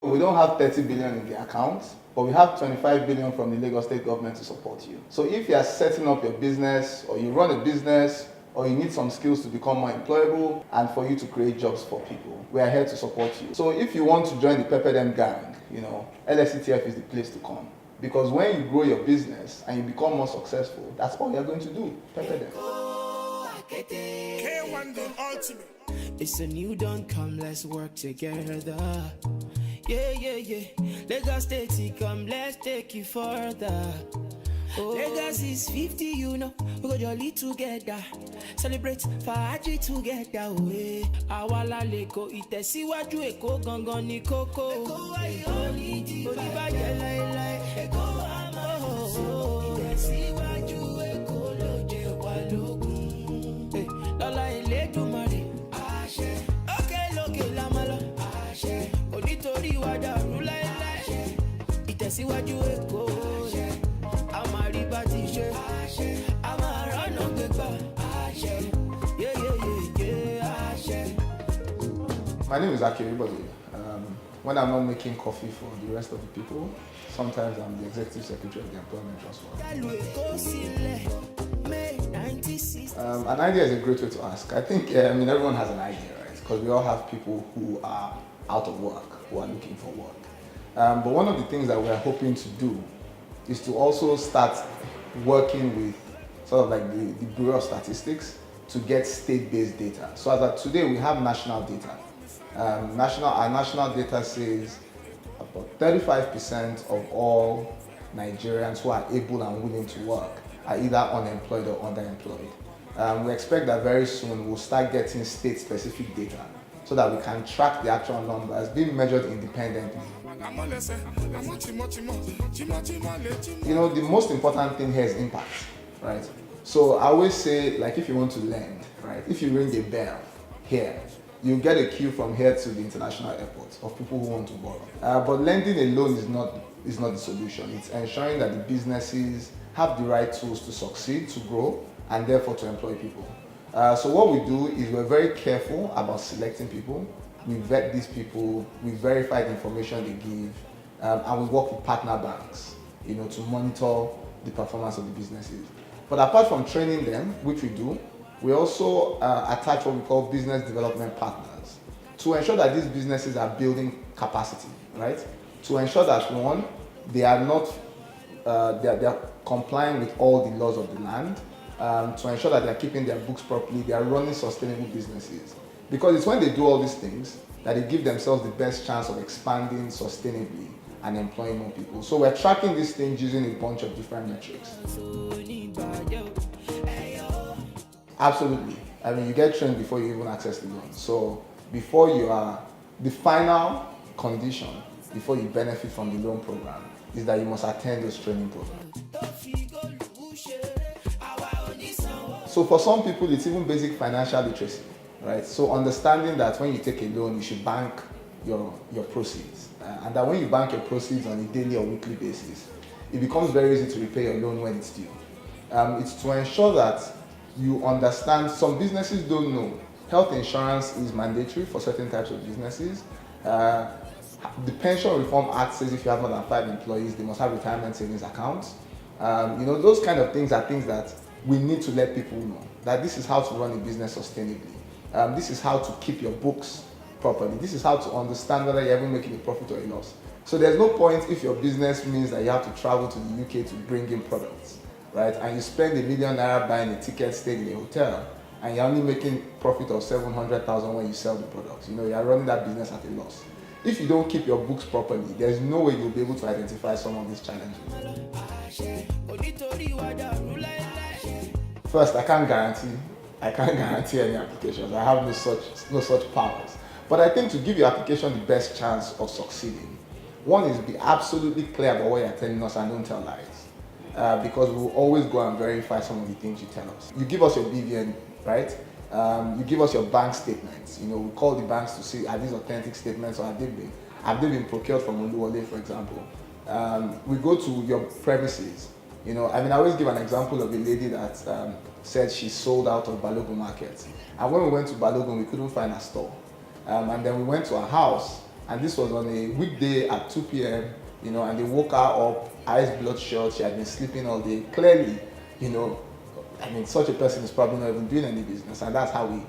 We don't have 30 billion in the account, but we have 25 billion from the Lagos State government to support you. So if you are setting up your business, or you run a business, or you need some skills to become more employable and for you to create jobs for people, we are here to support you. So if you want to join the Pepper Them gang, LSETF is the place to come. Because when you grow your business and you become more successful, that's all you're going to do. Pepper them. K1 the ultimate. It's a new dawn, come, let's work together. Yeah. Lagos State, come, let's take you further. Oh. Lagos is 50, we go jolly together. Celebrate Faji together. Awala leko itesiwaju eko gangan ni koko. Eko ayo ni di odibaje lai. Eko amo. Itesiwaju eko loje walogun. Lola Eledumare. Ashe. Okay, loke lamalo. Ashe. Onitori wada rula lai. Itesiwaju eko. My name is Akin Oyebode. When I'm not making coffee for the rest of the people, sometimes I'm the executive secretary of the Employment Trust Fund. An idea is a great way to ask. I think everyone has an idea, right? Because we all have people who are out of work, who are looking for work. But one of the things that we're hoping to do is to also start working with sort of like the Bureau of Statistics to get state-based data. So as of today, we have national data. Our national data says about 35% of all Nigerians who are able and willing to work are either unemployed or underemployed. We expect that very soon we'll start getting state-specific data so that we can track the actual numbers being measured independently. The most important thing here is impact, right? So I always say, like, if you want to lend, right? If you ring a bell here, you get a queue from here to the international airport of people who want to borrow. But lending alone is not the solution. It's ensuring that the businesses have the right tools to succeed, to grow, and therefore to employ people. So what we do is we're very careful about selecting people. We vet these people, we verify the information they give, and we work with partner banks, to monitor the performance of the businesses. But apart from training them, which we do, we also attach what we call business development partners to ensure that these businesses are building capacity, right? To ensure that one, they are not, they are complying with all the laws of the land, to ensure that they are keeping their books properly, they are running sustainable businesses. Because it's when they do all these things that they give themselves the best chance of expanding sustainably and employing more people. So we're tracking these things using a bunch of different metrics. Absolutely. You get trained before you even access the loan. So before you are, the final condition before you benefit from the loan program is that you must attend those training programs. So for some people, it's even basic financial literacy, right? So understanding that when you take a loan, you should bank your proceeds. And that when you bank your proceeds on a daily or weekly basis, it becomes very easy to repay your loan when it's due. It's to ensure that you understand, some businesses don't know, health insurance is mandatory for certain types of businesses. The Pension Reform Act says if you have more than 5 employees, they must have retirement savings accounts. Those kind of things are things that we need to let people know, that this is how to run a business sustainably. This is how to keep your books properly. This is how to understand whether you're ever making a profit or a loss. So there's no point if your business means that you have to travel to the UK to bring in products, right? And you spend £1 million buying a ticket, staying in a hotel, and you're only making profit of 700,000 when you sell the products. You're running that business at a loss. If you don't keep your books properly, there's no way you'll be able to identify some of these challenges. First, I can't guarantee any applications. I have no such powers. But I think to give your application the best chance of succeeding, one is be absolutely clear about what you're telling us and don't tell lies. Because we will always go and verify some of the things you tell us. You give us your BVN, right? You give us your bank statements. We call the banks to see, are these authentic statements or have they been procured from Oluwole, for example? We go to your premises. I always give an example of a lady that said she sold out of Balogun Market. And when we went to Balogun, we couldn't find a store. And then we went to her house and this was on a weekday at 2 p.m., and they woke her up, eyes bloodshot, she had been sleeping all day. Clearly, such a person is probably not even doing any business, and that's how we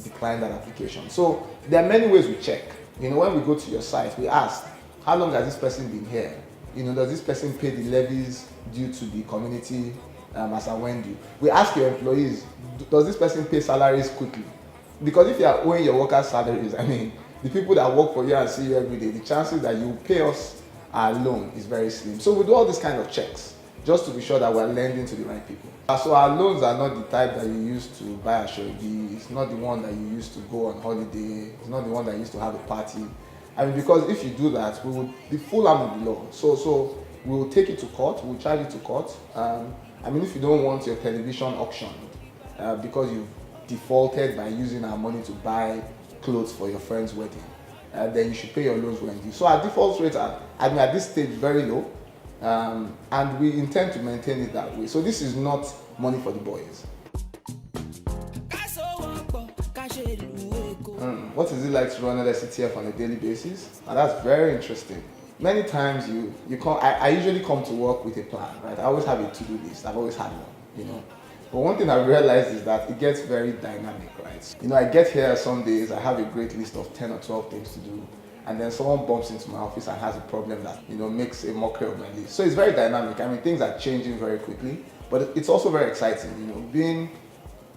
declined that application. So there are many ways we check. When we go to your site, we ask, how long has this person been here? Does this person pay the levies due to the community as and when due? We ask your employees, does this person pay salaries quickly? Because if you are owing your workers' salaries, the people that work for you and see you every day, the chances that you pay us our loan is very slim. So we do all these kind of checks just to be sure that we're lending to the right people. So our loans are not the type that you use to buy a Shobi. It's not the one that you use to go on holiday. It's not the one that you used to have a party. Because if you do that, we would the full arm of the law. So we will take it to court. We'll charge it to court. If you don't want your television auctioned because you've defaulted by using our money to buy clothes for your friend's wedding, then you should pay your loans when due. So our default rates are, at this stage, very low. And we intend to maintain it that way. So this is not money for the boys. What is it like to run LSETF on a daily basis? And that's very interesting. Many times you come. I usually come to work with a plan, right? I always have a to-do list. I've always had one, But one thing I realized is that it gets very dynamic, right? I get here some days, I have a great list of 10 or 12 things to do. And then someone bumps into my office and has a problem that, makes a mockery of my list. So it's very dynamic. Things are changing very quickly, but it's also very exciting,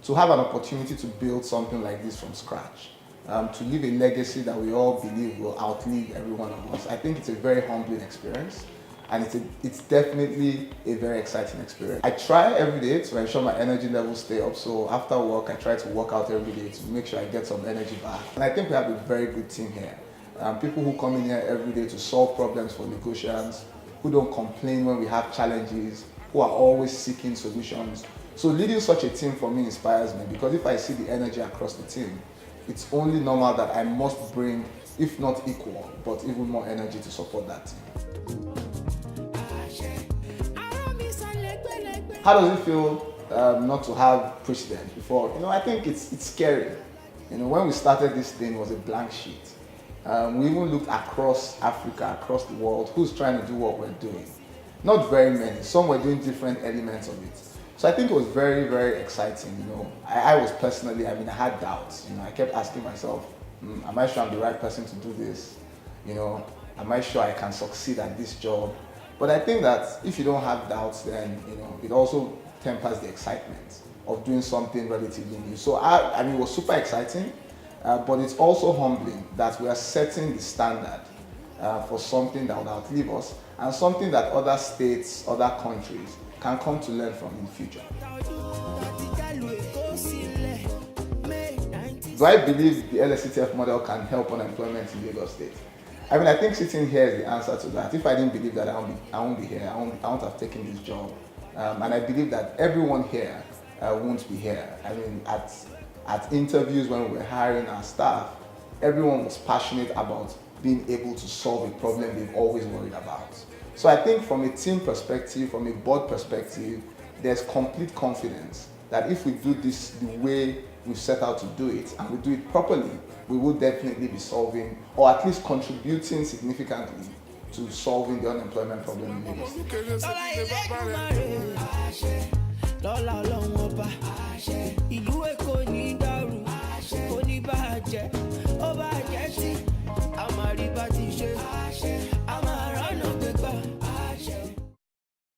to have an opportunity to build something like this from scratch, to leave a legacy that we all believe will outlive every one of us. I think it's a very humbling experience, and it's definitely a very exciting experience. I try every day to ensure my energy levels stay up. So after work, I try to work out every day to make sure I get some energy back. And I think we have a very good team here. People who come in here every day to solve problems for negotiants, who don't complain when we have challenges, who are always seeking solutions. So leading such a team for me inspires me, because if I see the energy across the team, it's only normal that I must bring, if not equal, but even more energy to support that team. How does it feel not to have precedent before? I think it's scary. When we started this thing, it was a blank sheet. We even looked across Africa, across the world, who's trying to do what we're doing. Not very many. Some were doing different elements of it. So I think it was very, very exciting. I was personally, I had doubts. I kept asking myself, am I sure I'm the right person to do this? Am I sure I can succeed at this job? But I think that if you don't have doubts, then it also tempers the excitement of doing something relatively new. So it was super exciting, but it's also humbling that we are setting the standard for something that will outlive us, and something that other states, other countries can come to learn from in the future. Do I believe the LSETF model can help unemployment in Lagos State? I think sitting here is the answer to that. If I didn't believe that, I won't be here. I won't have taken this job. And I believe that everyone here won't be here. At interviews when we were hiring our staff, everyone was passionate about being able to solve a problem they've always worried about. So I think from a team perspective, from a board perspective, there's complete confidence that if we do this the way we've set out to do it, and we do it properly, we will definitely be solving, or at least contributing significantly to solving the unemployment problem in Lagos.